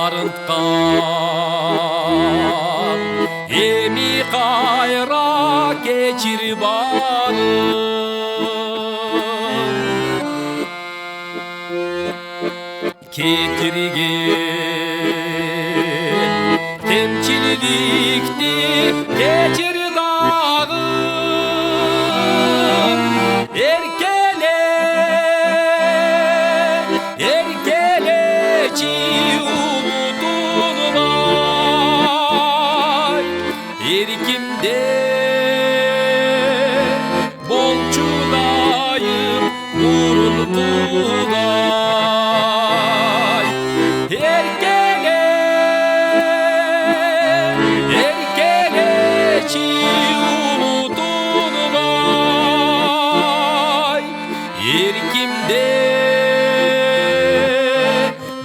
арынткан эми кайра кечир барым кетирген кемчиликти кечир дагым эркелечи унутулбай эркимде болчу дайым мурунтудай эркелечи унутулбай эркимде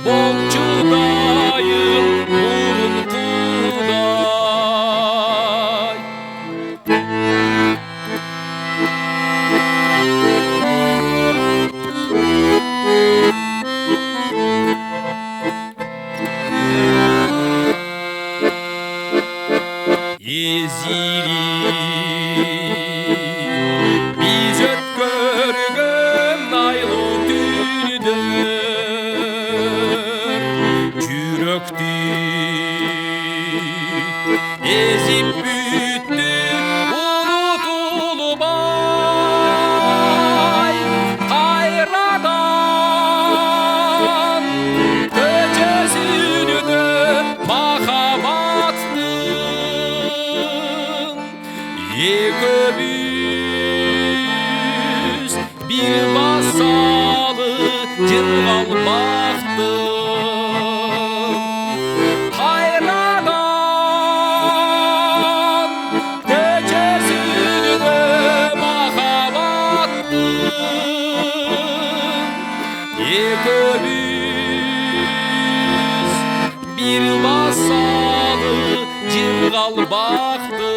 болчу дайым мурунтудай. Езили биз өткөргөн айлуу түндөр жүрөктү эзип бүттү унутулбай кайрадан көчөсүнүдө махабаттын экөөбүз бир басалы жыргалмактын кайрадан көчөсүнүдө махабаттын экөөбүз бир басалы жыргалмактын.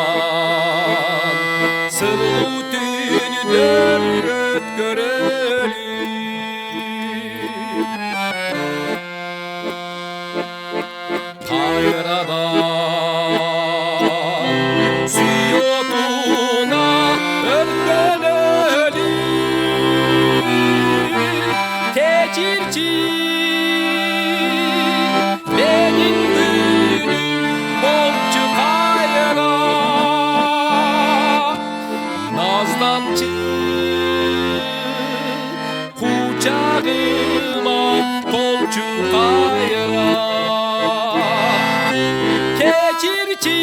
Кайрадан сырлуу түндөр өткөрөлү кайрадан сүйотуна өркөнөлү кечирчи менин күнүм болчу кайра назданчы кучагыма толчу кайра кечирчи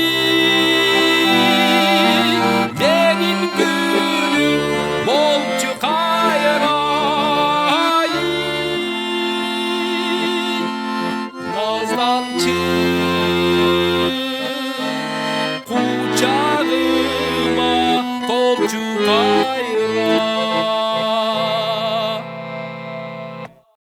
менин күнүм болчу кайра назданчы